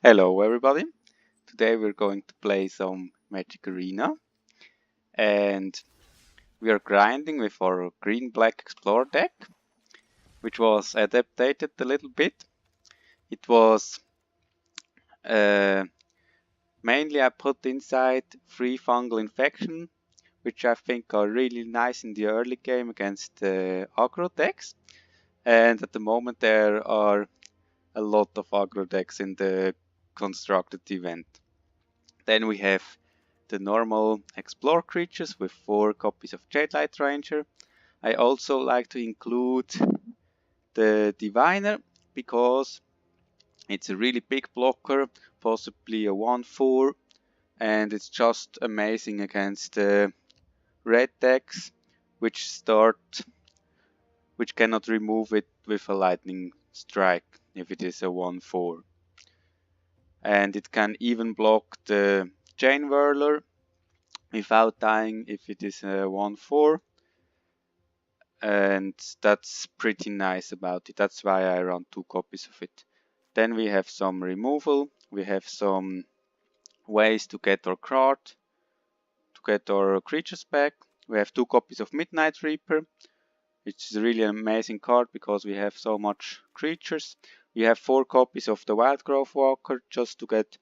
Hello everybody, today we're going to play some Magic Arena and we are grinding with our green-black Explorer deck, which was adapted a little bit. It was mainly I put inside 3 fungal infection, which I think are really nice in the early game against aggro decks, and at the moment there are a lot of aggro decks in the constructed event. Then we have the normal Explore creatures with 4 copies of Jadelight Ranger. I also like to include the Diviner because it's a really big blocker, possibly a 1/4, and it's just amazing against red decks which cannot remove it with a lightning strike if it is a 1/4. And it can even block the Chain Whirler without dying if it is a 1/4, and that's pretty nice about it. That's why I run 2 copies of it. Then we have some removal, we have some ways to get our card, to get our creatures back. We have 2 copies of Midnight Reaper, which is really an amazing card because we have so much creatures. We have 4 copies of the Wildgrowth Walker just to get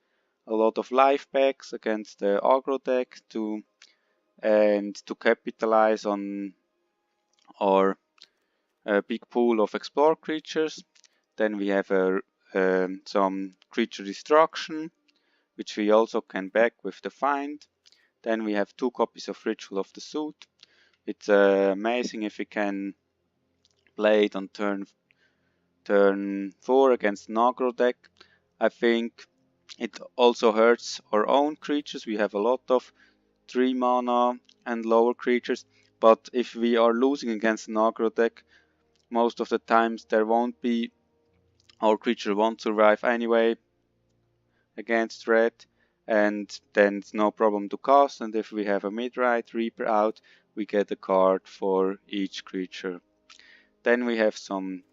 a lot of life packs against the aggro deck and to capitalize on our big pool of explore creatures. Then we have some creature destruction, which we also can back with the find. Then we have 2 copies of Ritual of the Suit. It's amazing if we can play it on turn 4 against an aggro deck. I think it also hurts our own creatures. We have a lot of 3 mana and lower creatures, but if we are losing against an aggro deck, most of the times there won't be, our creature won't survive anyway against red, and then it's no problem to cast, and if we have a Midnight Reaper out, we get a card for each creature. Then we have some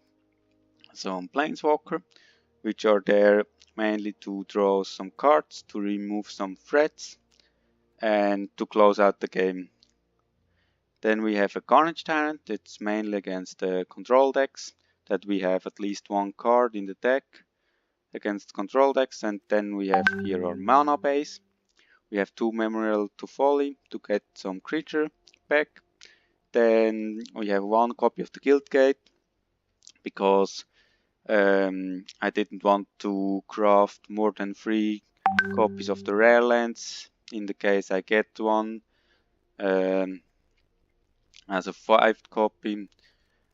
Planeswalker, which are there mainly to draw some cards, to remove some threats, and to close out the game. Then we have a Carnage Tyrant. It's mainly against the control decks, that we have at least 1 card in the deck against control decks. And then we have here our mana base. We have 2 Memorial to Folly to get some creature back. Then we have 1 copy of the Guildgate because I didn't want to craft more than 3 copies of the rare lands in the case I get one as a 5th copy.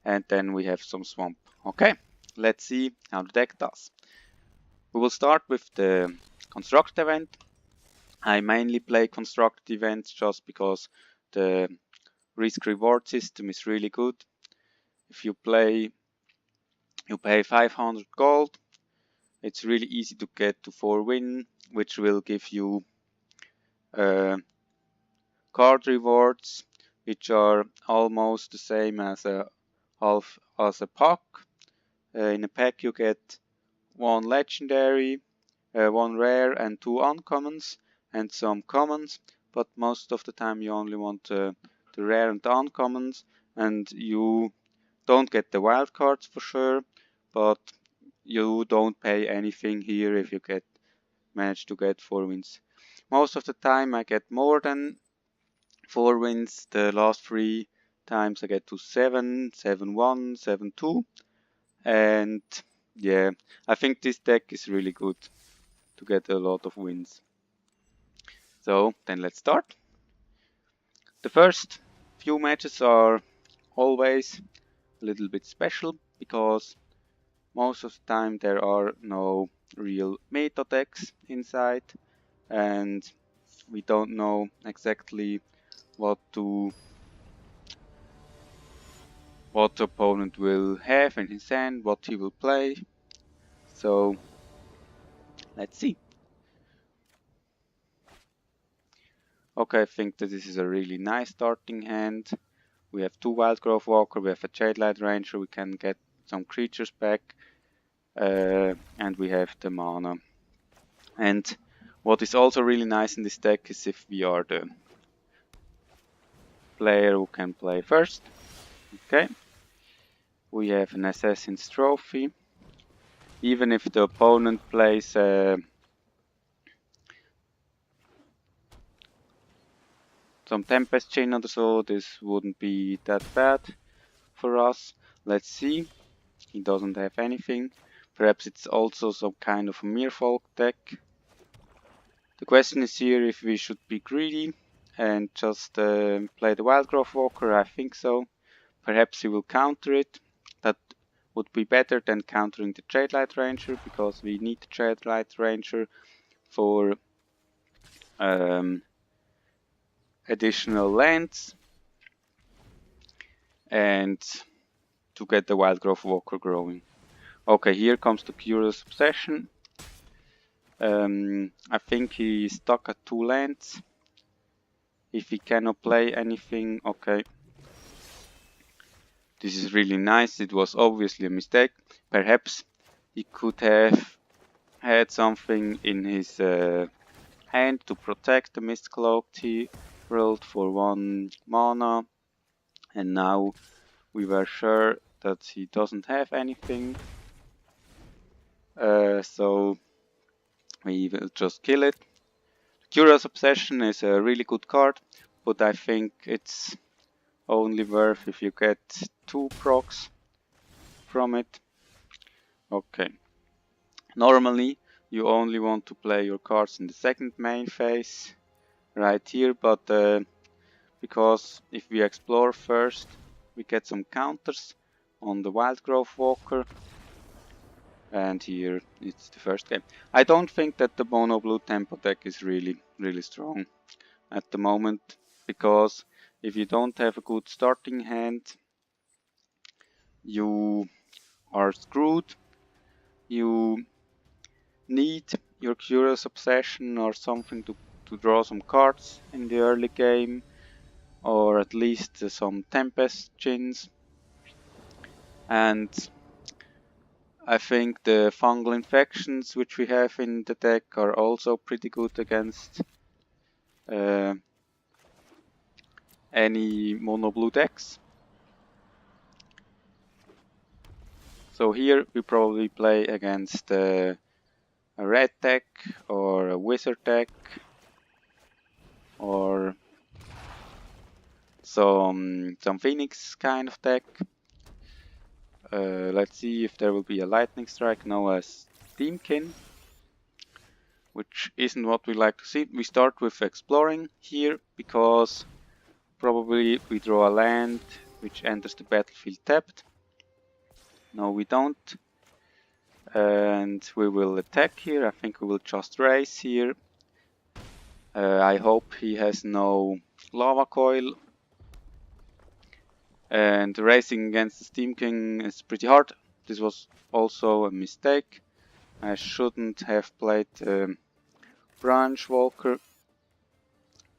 And then we have some Swamp. Okay, let's see how the deck does. We will start with the constructed event. I mainly play constructed events just because the risk reward system is really good. If you pay 500 gold, it's really easy to get to 4 win, which will give you card rewards, which are almost the same as a pack. In a pack you get 1 legendary, 1 rare and 2 uncommons and some commons, but most of the time you only want the rare and the uncommons, and you don't get the wild cards for sure, but you don't pay anything here if you manage to get 4 wins. Most of the time I get more than 4 wins. The last 3 times I get to 7, 7-1, 7-2, and yeah, I think this deck is really good to get a lot of wins. So then let's start. The first few matches are always a little bit special because most of the time there are no real meta decks inside, and we don't know exactly what the opponent will have in his hand, what he will play. So let's see. Okay, I think that this is a really nice starting hand. We have 2 Wildgrowth Walker, we have a Jadelight Ranger, we can get some creatures back, and we have the mana. And what is also really nice in this deck is if we are the player who can play first. Okay, we have an Assassin's Trophy. Even if the opponent plays some Tempest Chain or so, this wouldn't be that bad for us. Let's see. He doesn't have anything. Perhaps it's also some kind of a Merfolk deck. The question is here if we should be greedy and just play the Wildgrowth Walker. I think so. Perhaps he will counter it. That would be better than countering the Tradelight Ranger, because we need the Tradelight Ranger for additional lands and to get the Wildgrowth Walker growing. Okay, here comes the Curious Obsession. I think he is stuck at 2 lands. If he cannot play anything, okay. This is really nice. It was obviously a mistake. Perhaps he could have had something in his hand to protect the Mist-Cloaked Herald for 1 mana. And now we were sure that he doesn't have anything. So we will just kill it. Curious Obsession is a really good card, but I think it's only worth if you get 2 procs from it. Okay. Normally you only want to play your cards in the second main phase, right here, but because if we explore first, we get some counters on the Wildgrowth Walker. And here it's the first game. I don't think that the Mono Blue Tempo deck is really strong at the moment, because if you don't have a good starting hand, you are screwed. You need your Curious Obsession or something to draw some cards in the early game, or at least some Tempest Chins. And I think the Fungal Infections which we have in the deck are also pretty good against any mono blue decks. So here we probably play against a red deck or a wizard deck or some Phoenix kind of deck. Let's see if there will be a Lightning Strike, no, a Steamkin, which isn't what we like to see. We start with exploring here because probably we draw a land which enters the battlefield tapped. No, we don't. And we will attack here. I think we will just race here. I hope he has no Lava Coil. And racing against the Steam King is pretty hard. This was also a mistake. I shouldn't have played Branch Walker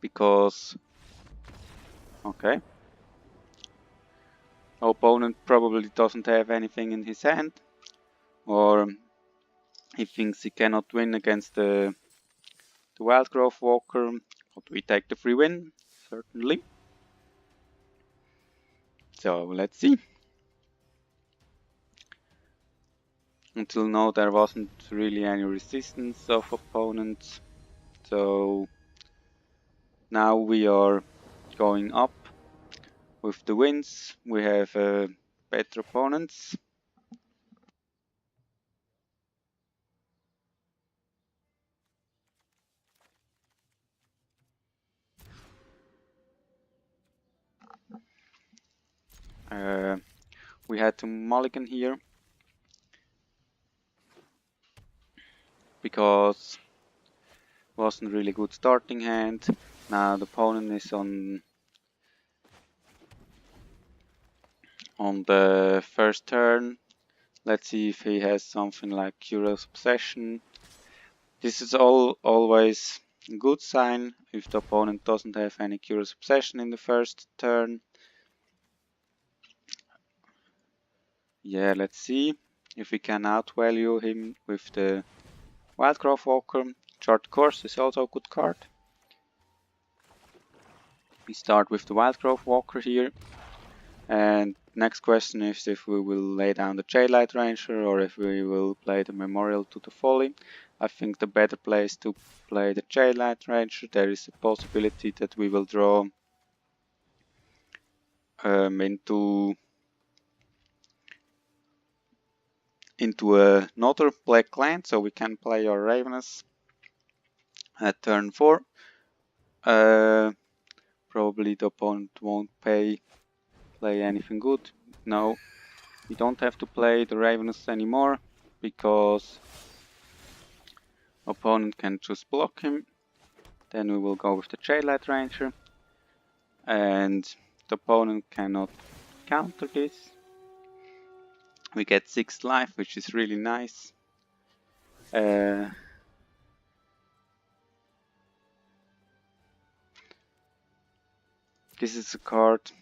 because... Okay. Opponent probably doesn't have anything in his hand, or he thinks he cannot win against the Wildgrowth Walker. But we take the free win, certainly. So let's see. Until now there wasn't really any resistance of opponents, so now we are going up with the wins. We have better opponents. We had to mulligan here because it wasn't really good starting hand. Now the opponent is on the first turn. Let's see if he has something like Curious Obsession. This is always a good sign if the opponent doesn't have any Curious Obsession in the first turn. Yeah, let's see if we can outvalue him with the Wildgrowth Walker. Chart Course is also a good card. We start with the Wildgrowth Walker here. And next question is if we will lay down the Jailite Ranger or if we will play the Memorial to the Folly. I think the better play is to play the Jailite Ranger. There is a possibility that we will draw into another black land, so we can play our Ravenous at turn 4. Probably the opponent won't play anything good. No, we don't have to play the Ravenous anymore because opponent can just block him. Then we will go with the Jailite Ranger, and the opponent cannot counter this. We get 6 life, which is really nice. This is a card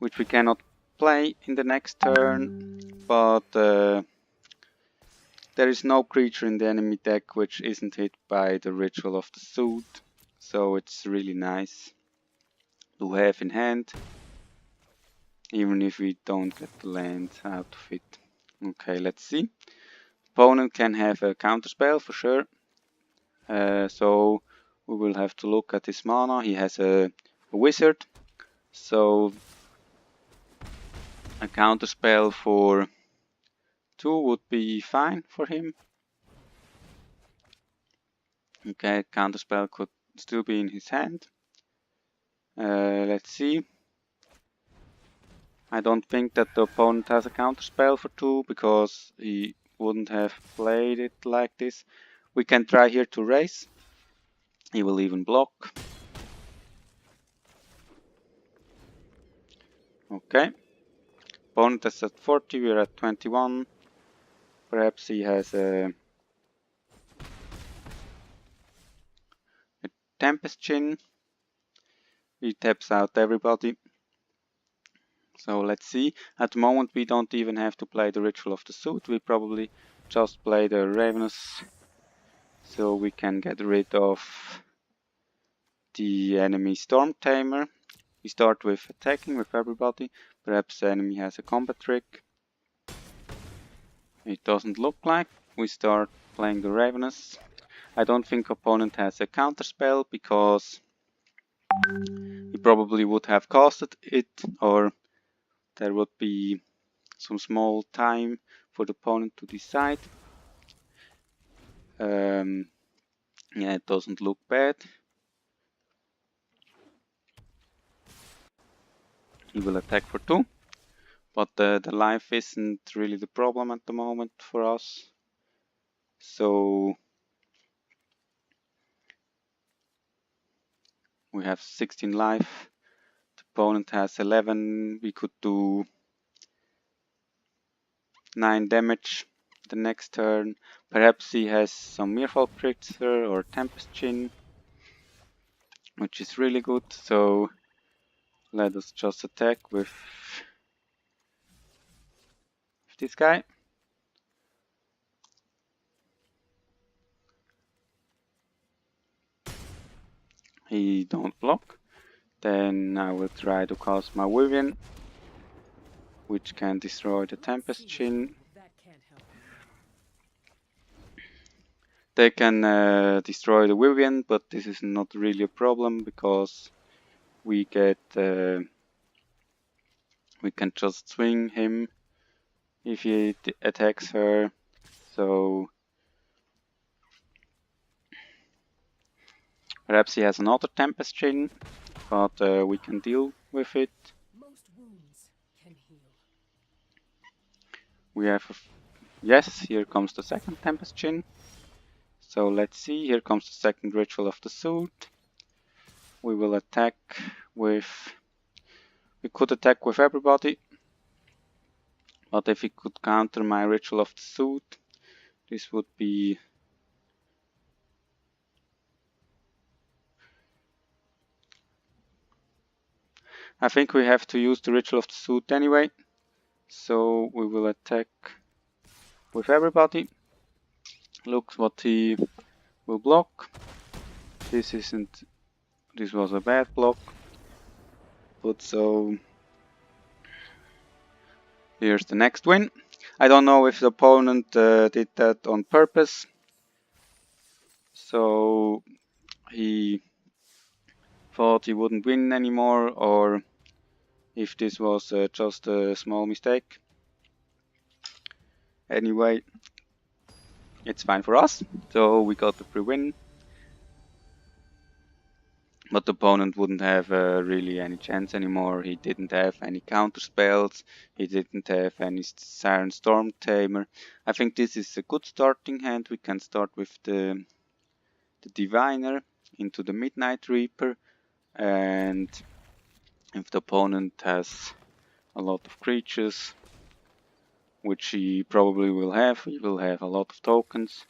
which we cannot play in the next turn, but there is no creature in the enemy deck which isn't hit by the Ritual of the Suit, so it's really nice to have in hand, even if we don't get the land out of it. Okay, let's see. Opponent can have a counterspell for sure, so we will have to look at his mana. He has a wizard, so a counterspell for 2 would be fine for him. Okay, counterspell could still be in his hand. Let's see. I don't think that the opponent has a counterspell for 2 because he wouldn't have played it like this. We can try here to raise. He will even block. Okay. Opponent is at 40, we're at 21. Perhaps he has a Tempest Chin. He taps out everybody. So let's see. At the moment we don't even have to play the Ritual of the Suit. We probably just play the Ravenous, so we can get rid of the enemy Storm Tamer. We start with attacking with everybody. Perhaps the enemy has a combat trick. It doesn't look like. We start playing the Ravenous. I don't think opponent has a counterspell because he probably would have casted it, or there would be some small time for the opponent to decide. Yeah, it doesn't look bad. He will attack for 2, but the life isn't really the problem at the moment for us. So we have 16 life. The opponent has 11. We could do 9 damage the next turn. Perhaps he has some Mirfall Pritzker or Tempest Chin, which is really good. So let us just attack with this guy. He don't block. Then I will try to cast my Vivian, which can destroy the Tempest Chin. They can destroy the Vivian, but this is not really a problem because we get we can just swing him if he attacks her. So perhaps he has another Tempest Chin, but we can deal with it. Most wounds can heal. We have yes, here comes the second Tempest Chin. So let's see, here comes the second Ritual of the Suit. We will attack with... We could attack with everybody, but if he could counter my Ritual of the Suit, this would be... I think we have to use the Ritual of the Suit anyway, so we will attack with everybody. Look what he will block. This was a bad block. But so here's the next win. I don't know if the opponent did that on purpose. So he thought he wouldn't win anymore, or if this was just a small mistake. Anyway, it's fine for us. So we got the pre-win. But the opponent wouldn't have really any chance anymore. He didn't have any counter spells. He didn't have any Siren Storm Tamer. I think this is a good starting hand. We can start with the Diviner into the Midnight Reaper. And if the opponent has a lot of creatures, which he probably will have, he will have a lot of tokens,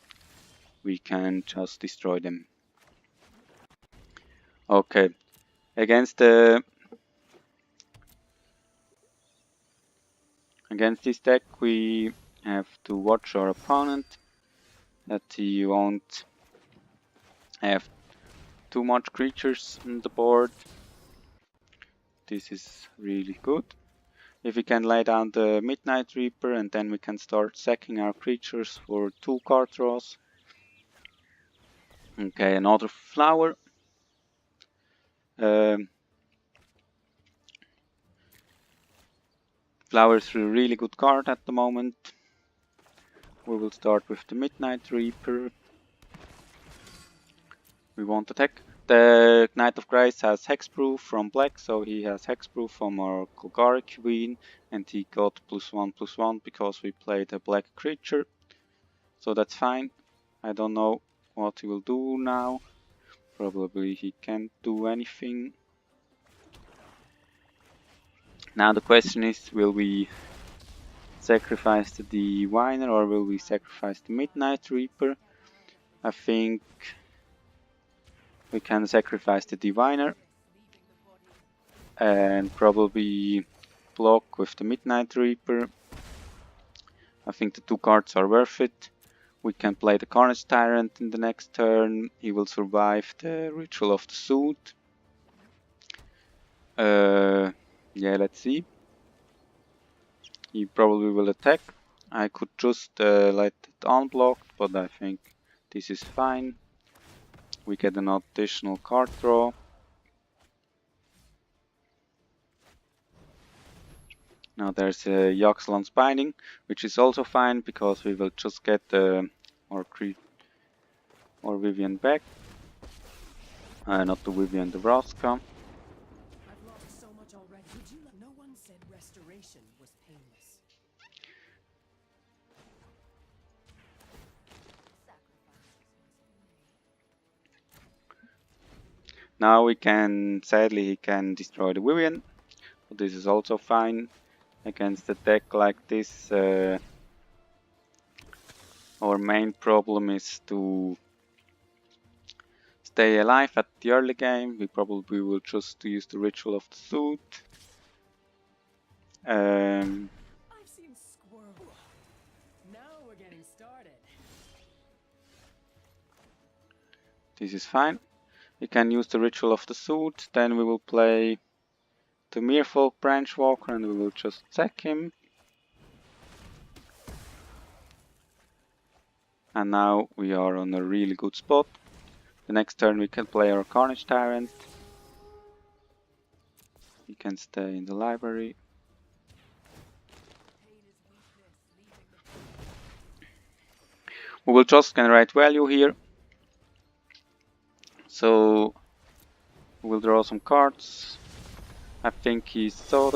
we can just destroy them. Okay, against this deck we have to watch our opponent, that he won't have too much creatures on the board. This is really good. If we can lay down the Midnight Reaper and then we can start sacking our creatures for 2 card draws. Okay, another flower. Flower is a really good card at the moment. We will start with the Midnight Reaper. We won't attack. The Knight of Grace has Hexproof from black, so he has Hexproof from our Golgari Queen, and he got +1/+1 because we played a black creature. So that's fine. I don't know what he will do now. Probably he can't do anything. Now the question is, will we sacrifice the Diviner or will we sacrifice the Midnight Reaper? I think we can sacrifice the Diviner and probably block with the Midnight Reaper. I think the 2 cards are worth it. We can play the Carnage Tyrant in the next turn. He will survive the Ritual of the Suit. Yeah, let's see. He probably will attack. I could just let it unblocked, but I think this is fine. We get an additional card draw. Now there's a Yaxlon's Binding, which is also fine because we will just get our Vivian back. Not the Vivian, the Vraska. I've lost so much already. No one said restoration was painless. Now we can, sadly he can destroy the Vivian, but this is also fine. Against a deck like this, our main problem is to stay alive at the early game. We probably will just use the Ritual of the Suit. I've seen squirrel. Now we're getting started. This is fine. We can use the Ritual of the Suit, then we will play the Merfolk Branchwalker and we will just sack him. And now we are on a really good spot. The next turn we can play our Carnage Tyrant. He can stay in the library. We will just generate value here. So we will draw some cards. I think he saw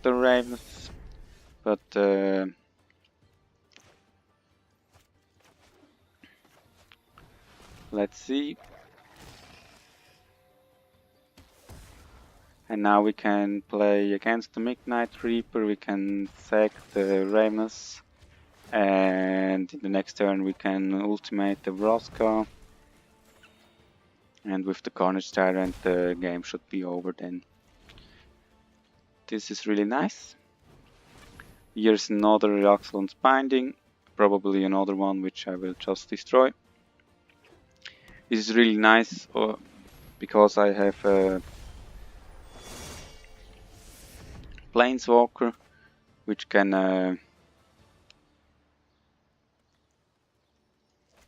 the Ravens, but let's see. And now we can play against the Midnight Reaper. We can sack the Ravens, and in the next turn we can ultimate the Vraska. And with the Carnage Tyrant the game should be over then. This is really nice. Here's another Yaxlon's Binding, probably another one which I will just destroy. This is really nice because I have a Planeswalker which can...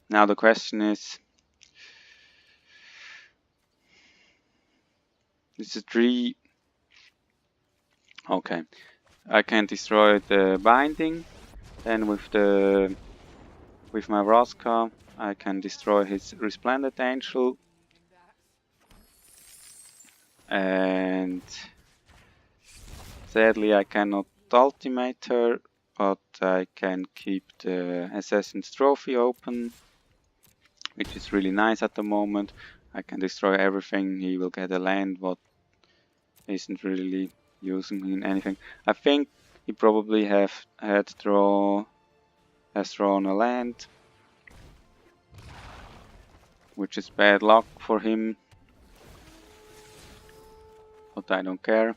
now the question is... This is 3... Okay. I can destroy the binding. Then with my Vraska I can destroy his Resplendent Angel. And sadly I cannot ultimate her, but I can keep the Assassin's Trophy open, which is really nice at the moment. I can destroy everything, he will get a land what isn't really using in anything. I think he probably has drawn a land, which is bad luck for him, but I don't care.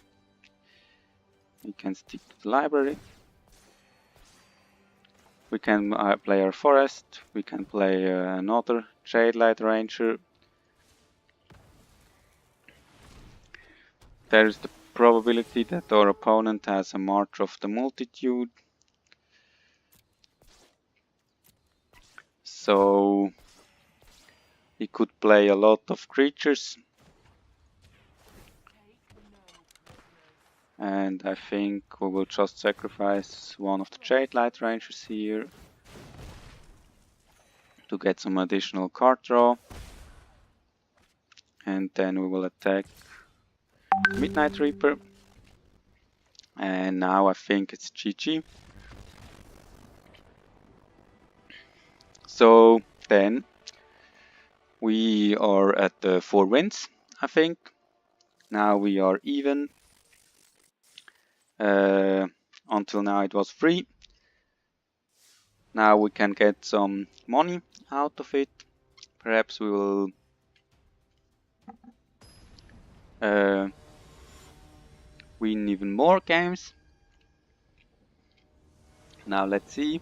We can stick to the library. We can play our forest, we can play another Shadelight Ranger. There is the probability that our opponent has a March of the Multitude. So he could play a lot of creatures. And I think we will just sacrifice one of the Shadelight Rangers here to get some additional card draw. And then we will attack Midnight Reaper. And now I think it's GG. So then we are at the 4 wins, I think. Now we are even. Until now it was free. Now we can get some money out of it. Perhaps we will win even more games. Now let's see.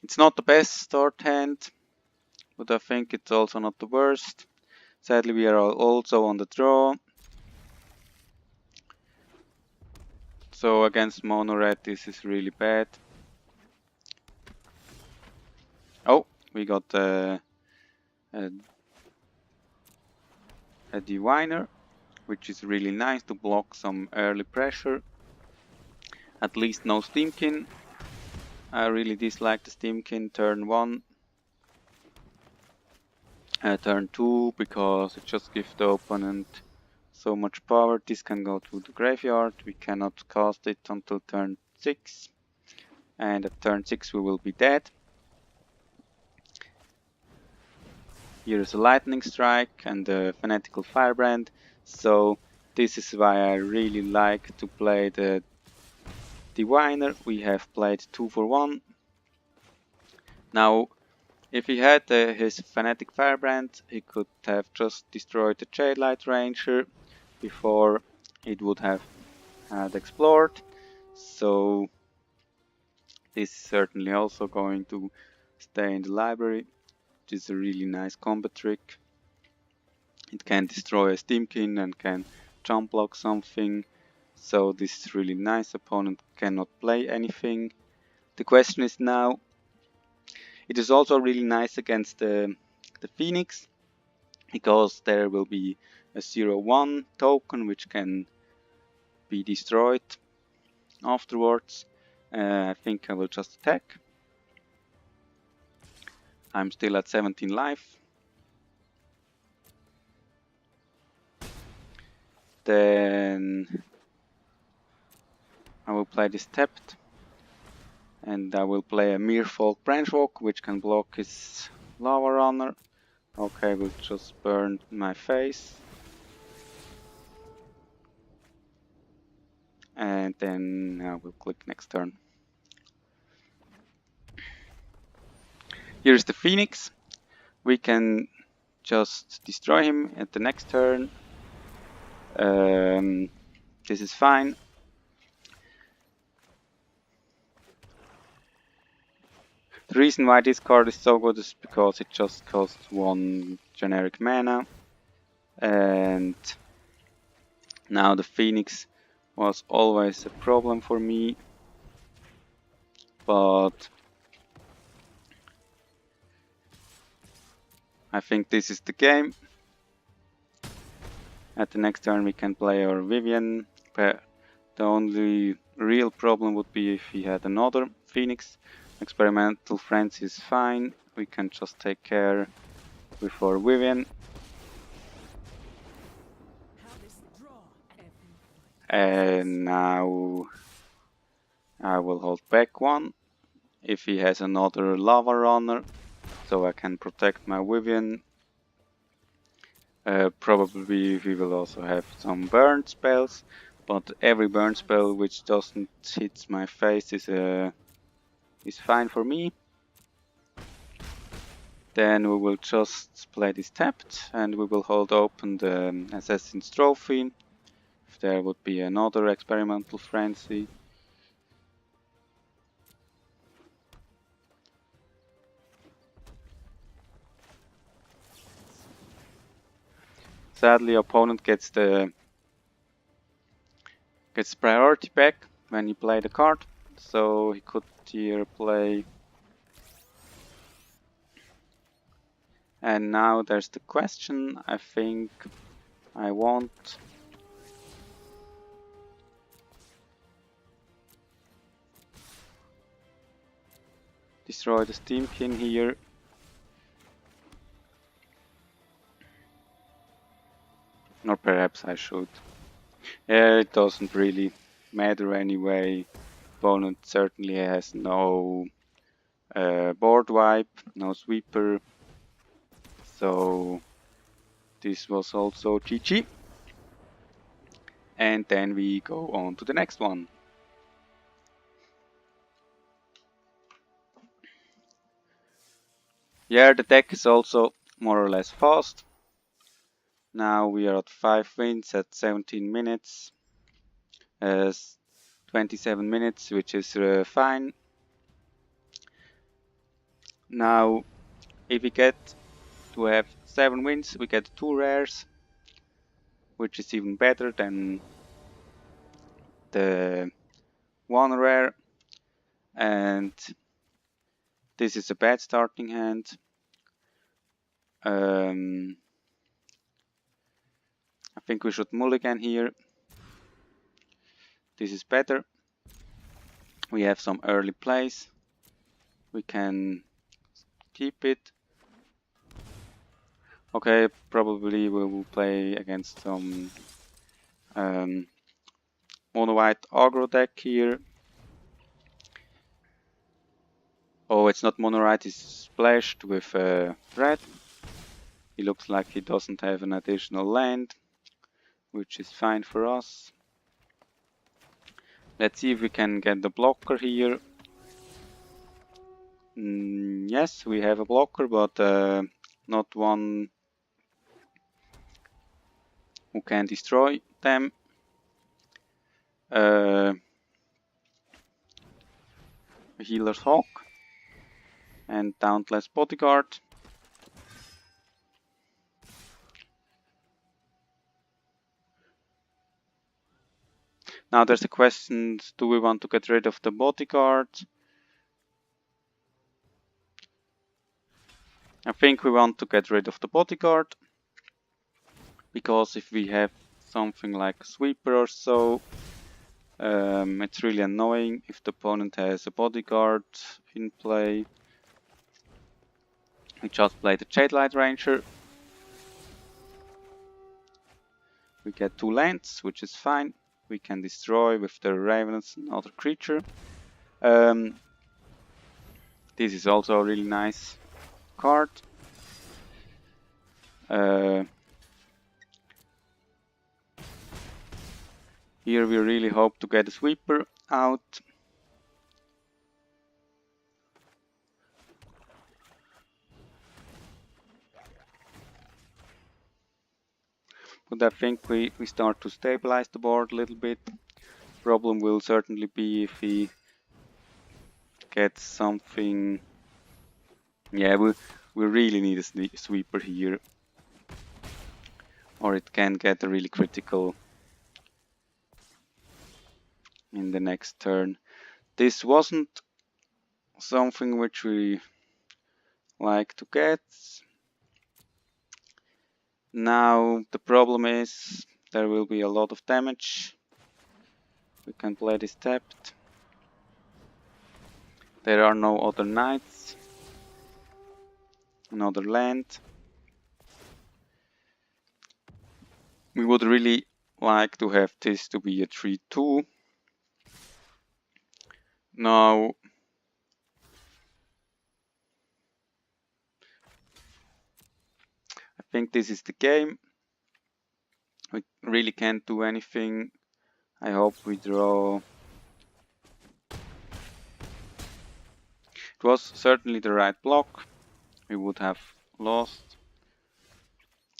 It's not the best start hand, but I think it's also not the worst. Sadly we are also on the draw. So against mono red this is really bad. Oh, we got a Diviner, which is really nice to block some early pressure. At least no Steamkin. I really dislike the Steamkin turn 1. Turn 2 because it just gives the opponent so much power. This can go to the graveyard. We cannot cast it until turn 6. And at turn 6 we will be dead. Here is a Lightning Strike and a Fanatical Firebrand. So this is why I really like to play the Diviner. We have played 2 for 1. Now if he had his Fanatic Firebrand, he could have just destroyed the Shadelight Ranger before it would have had explored. So this is certainly also going to stay in the library, which is a really nice combat trick. It can destroy a Steamkin and can jump block something. So this is really nice. Opponent cannot play anything. The question is now, it is also really nice against the Phoenix, because there will be a 0-1 token which can be destroyed afterwards. I think I will just attack. I'm still at 17 life. Then I will play this tapped. And I will play a Merfolk Branchwalk, which can block his Lava Runner. Okay, we'll just burn my face. And then I will click next turn. Here's the Phoenix. We can just destroy him at the next turn. This is fine. The reason why this card is so good is because it just costs 1 generic mana. And now the Phoenix was always a problem for me. But I think this is the game. At the next turn we can play our Vivian. But the only real problem would be if he had another Phoenix. Experimental Frenzy is fine. We can just take care with our Vivian. And now I will hold back 1. If he has another Lava Runner, so I can protect my Vivian. Probably we will also have some burn spells, but every burn spell which doesn't hit my face is fine for me. Then we will just play this tapped, and we will hold open the Assassin's Trophy. If there would be another Experimental Frenzy. Sadly, opponent gets priority back when he played the card, so he could here play. And now there's the question. I think I won't. Destroy the Steamkin here. Or perhaps I should. Yeah, it doesn't really matter anyway. Opponent certainly has no board wipe, no sweeper. So this was also GG. And then we go on to the next one. Yeah, the deck is also more or less fast. Now we are at 5 wins at 17 minutes. 27 minutes, which is fine. Now, if we get to have 7 wins, we get 2 rares, which is even better than the 1 rare. And this is a bad starting hand. I think we should mulligan here. This is better. We have some early plays. We can keep it. Okay, probably we will play against some mono white aggro deck here. Oh, it's not mono white, it's splashed with red. He looks like he doesn't have an additional land, which is fine for us. Let's see if we can get the blocker here. Yes, we have a blocker, but not one who can destroy them. A Healer's Hawk and Dauntless Bodyguard. Now there's a question, do we want to get rid of the Bodyguard? I think we want to get rid of the Bodyguard, because if we have something like a Sweeper or so, it's really annoying if the opponent has a Bodyguard in play. We just play the Jadelight Ranger. We get 2 lands, which is fine. We can destroy with the Ravens another creature. This is also a really nice card. Here we really hope to get a Sweeper out. But I think we start to stabilize the board a little bit. Problem will certainly be if he gets something. Yeah, we really need a sweeper here, or it can get really critical in the next turn. This wasn't something which we like to get. Now the problem is there will be a lot of damage. We can play this tapped. There are no other knights. Another land. We would really like to have this to be a 3-2. Now I think this is the game. We really can't do anything. I hope we draw. It was certainly the right block. We would have lost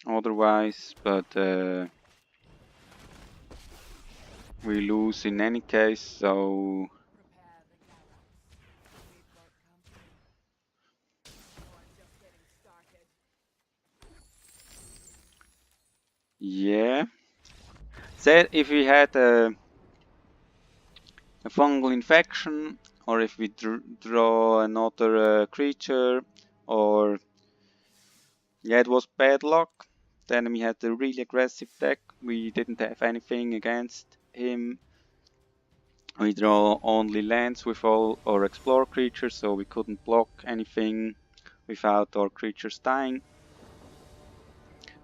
otherwise, but we lose in any case, so Prepare the gallows. We've got company. Oh, I'm just getting started. yeah. Said if we had a fungal infection, or if we draw another creature, or yeah, it was bad luck. Then we had a really aggressive deck. We didn't have anything against him. We draw only lands with all our explore creatures, so we couldn't block anything without our creatures dying.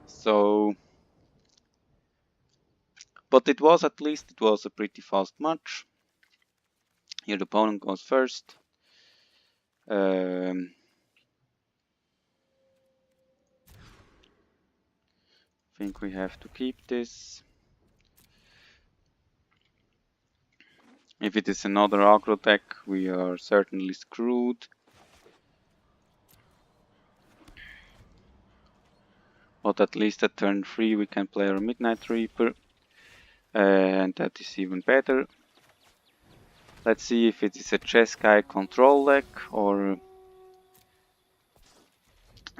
So, but it was at least it was a pretty fast match. Here the opponent goes first. I think we have to keep this. If it is another aggro deck, we are certainly screwed. But at least at turn 3 we can play our Midnight Reaper. And that is even better. Let's see if it is a Jeskai control deck or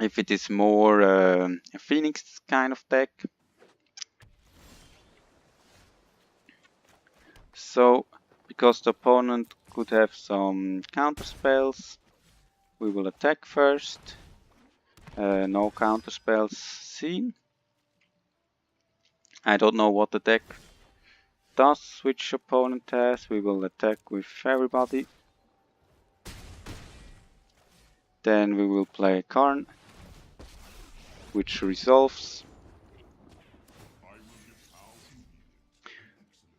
if it is more a Phoenix kind of deck. So, because the opponent could have some counter spells, we will attack first. No counter spells seen. I don't know what the deck does, which opponent has. We will attack with everybody. Then we will play Karn, which resolves.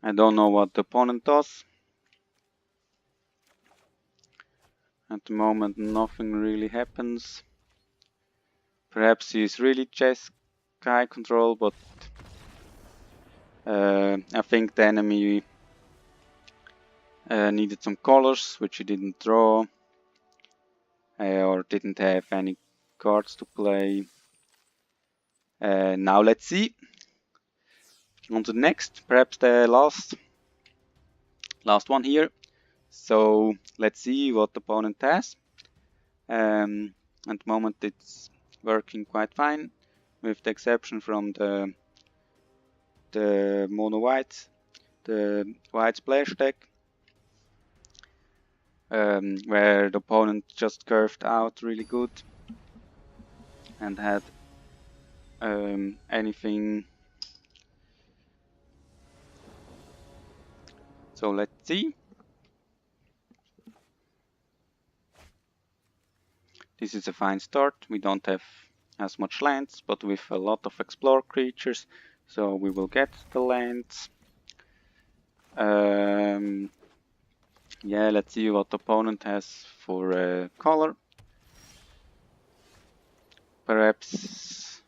I don't know what the opponent does. At the moment nothing really happens. Perhaps he is really Jeskai control, but I think the enemy needed some colors, which he didn't draw, or didn't have any cards to play. Now let's see. On to the next, perhaps the last one here. So let's see what the opponent has. At the moment it's working quite fine, with the exception from the mono whites, the white splash deck, where the opponent just curved out really good and had anything. So let's see. This is a fine start. We don't have as much lands, but with a lot of explore creatures, so we will get the lands. Yeah, let's see what the opponent has for color. Perhaps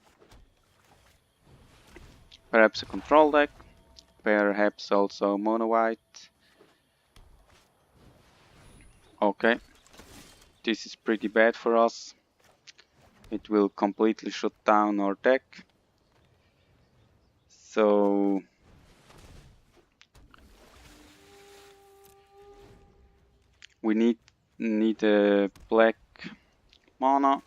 a control deck, perhaps also mono white. Okay, this is pretty bad for us. It will completely shut down our deck. So we need a black mana.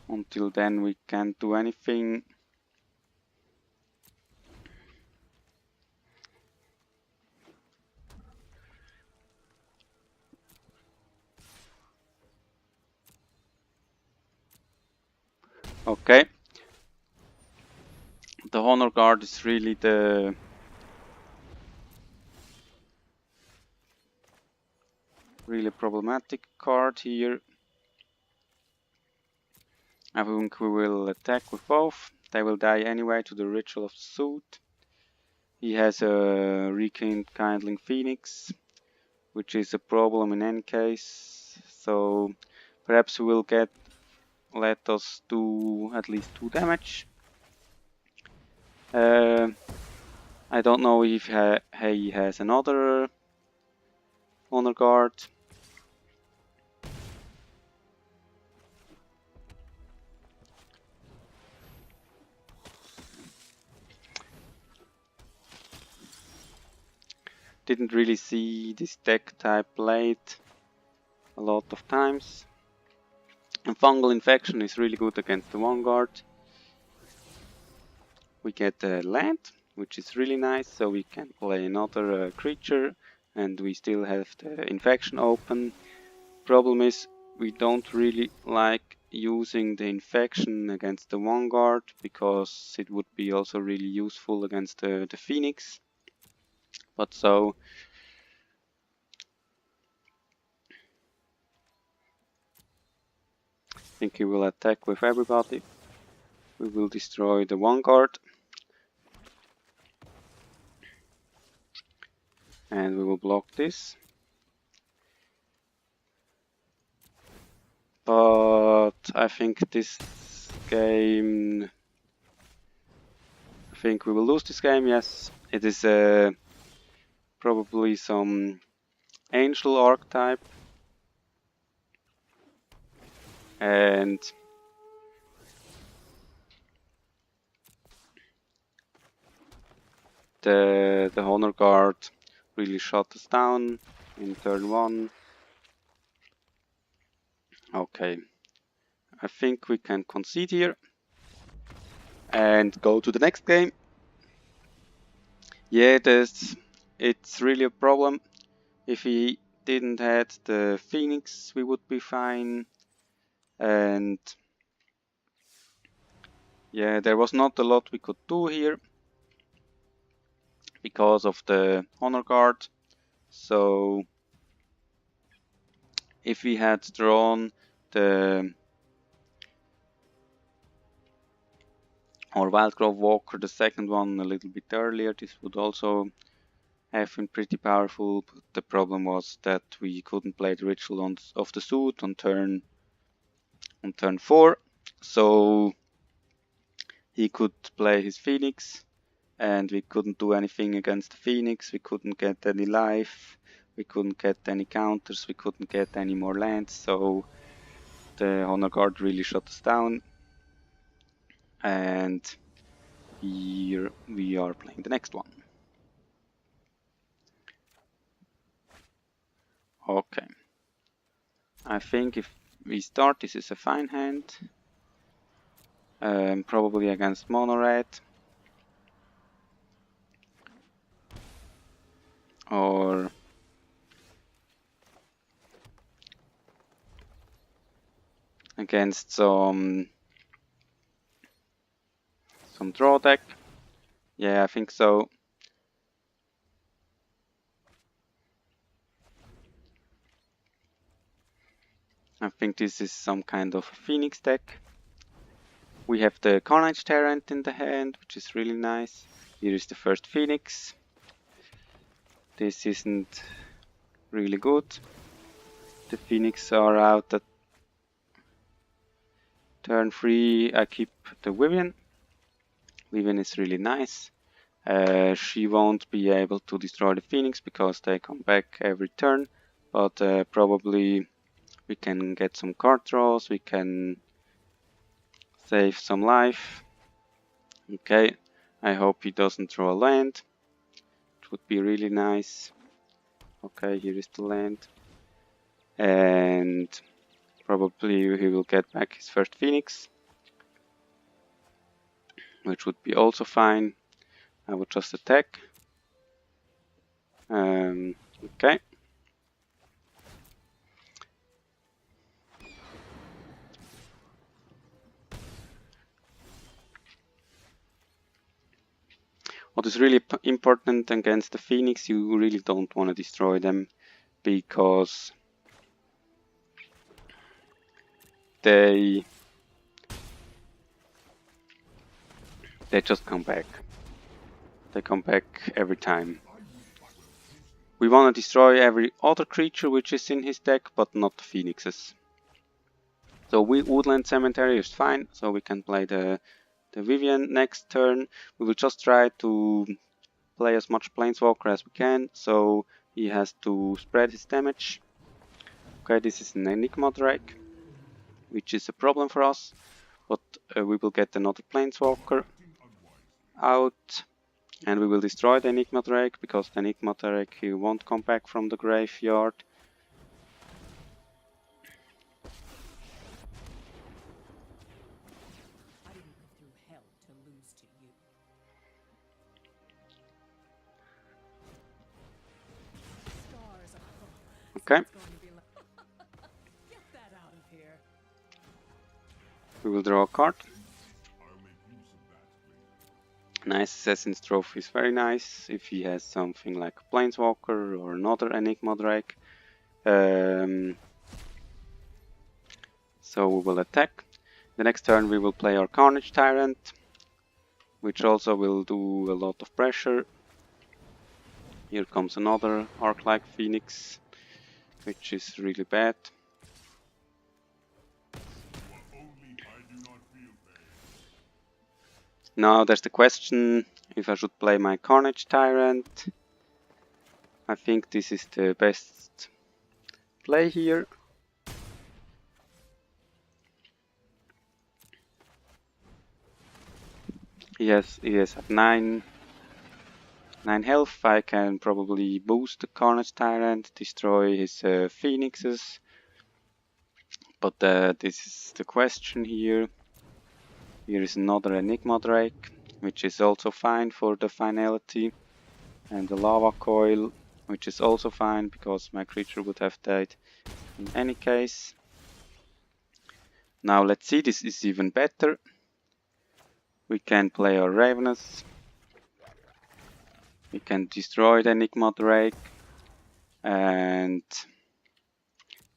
Until then we can't do anything. Okay. The Honor Guard is really the really problematic card here. I think we will attack with both. They will die anyway to the Ritual of the Suit. He has a Rekindling Phoenix, which is a problem in any case. So perhaps we will let us do at least 2 damage. I don't know if he has another Honor Guard. Didn't really see this deck type played a lot of times. And Fungal Infection is really good against the Vanguard. We get a land, which is really nice, so we can play another creature and we still have the infection open. Problem is, we don't really like using the infection against the Vanguard because it would be also really useful against the Phoenix. But so I think he will attack with everybody. We will destroy the Vanguard. And we will block this. But I think this game... I think we will lose this game, yes. It is probably some Angel archetype. And the Honor Guard really shut us down in turn 1. Okay, I think we can concede here and go to the next game. Yeah, it's really a problem. If we didn't have the Phoenix, we would be fine. And yeah, there was not a lot we could do here because of the Honor Guard. So if we had drawn the Wildgrove Walker, the second one, a little bit earlier, this would also have been pretty powerful. But the problem was that we couldn't play the Ritual of the Suit on turn 4. So he could play his Phoenix, and we couldn't do anything against the Phoenix. We couldn't get any life, we couldn't get any counters, we couldn't get any more lands, so the Honor Guard really shut us down. And here we are playing the next one. Okay. I think if we start, this is a fine hand. Probably against Mono Red. Or against some draw deck. Yeah, I think so. I think this is some kind of Phoenix deck. We have the Carnage Tyrant in the hand, which is really nice. Here is the first Phoenix. This isn't really good. The Phoenix are out at turn 3. I keep the Vivian. Vivian is really nice. She won't be able to destroy the Phoenix because they come back every turn, but probably we can get some card draws, we can save some life. Okay, I hope he doesn't draw a land. It would be really nice. Okay, here is the land. And probably he will get back his first Phoenix, which would be also fine. I would just attack. Okay. What is really important against the Phoenix, you really don't want to destroy them because they just come back. They come back every time. We want to destroy every other creature which is in his deck, but not the Phoenixes. So Woodland Cemetery is fine, so we can play the Vivian next turn. We will just try to play as much Planeswalker as we can, so he has to spread his damage. Okay, this is an Enigma Drake, which is a problem for us, but we will get another Planeswalker out, and we will destroy the Enigma Drake, because the Enigma Drake he won't come back from the graveyard. I didn't go through hell to lose to you. Stars are Okay, it's going to be like get that out of here. we will draw a card. Nice Assassin's Trophy is very nice if he has something like a Planeswalker or another Enigma Drake. So we will attack. The next turn we will play our Carnage Tyrant, which also will do a lot of pressure. Here comes another Arc-like Phoenix, which is really bad. Now there's the question if I should play my Carnage Tyrant. I think this is the best play here. He has at 9 health. I can probably boost the Carnage Tyrant, destroy his Phoenixes. But this is the question here. Here is another Enigma Drake, which is also fine for the finality. And the Lava Coil, which is also fine because my creature would have died in any case. Now let's see, this is even better. We can play our Ravenous. We can destroy the Enigma Drake. And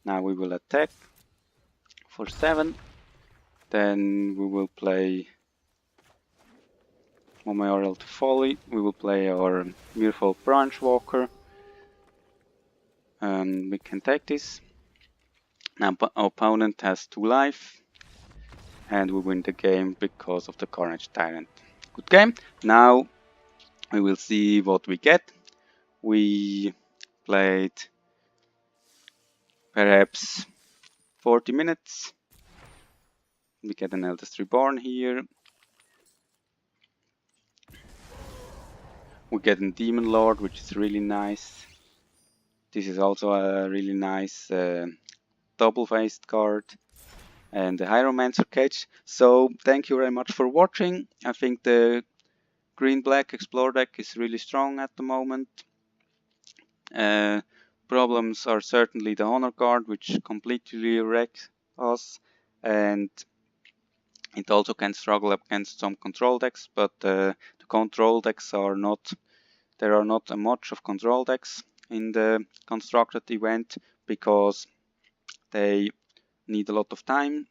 now we will attack for 7. Then we will play Memorial to Folly. We will play our Mirfolk Branchwalker. And we can take this. Now our opponent has 2 life. And we win the game because of the Carnage Tyrant. Good game. Now we will see what we get. We played perhaps 40 minutes. We get an Eldest Reborn here. We get a Demon Lord, which is really nice. This is also a really nice double-faced card. And the Hieromancer Cage. So thank you very much for watching. I think the green-black Explore deck is really strong at the moment. Problems are certainly the Honor Guard, which completely wrecks us, and it also can struggle against some control decks, but the control decks are not, there are not much of control decks in the constructed event because they need a lot of time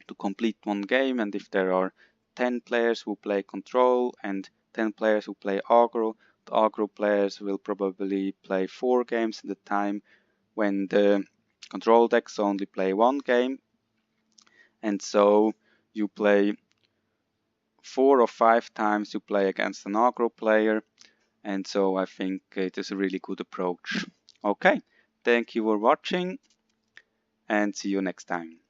to complete one game, and if there are 10 players who play control and 10 players who play aggro, the aggro players will probably play 4 games at a time when the control decks only play 1 game, and so you play 4 or 5 times you play against an aggro player, and so I think it is a really good approach. Okay, thank you for watching and see you next time.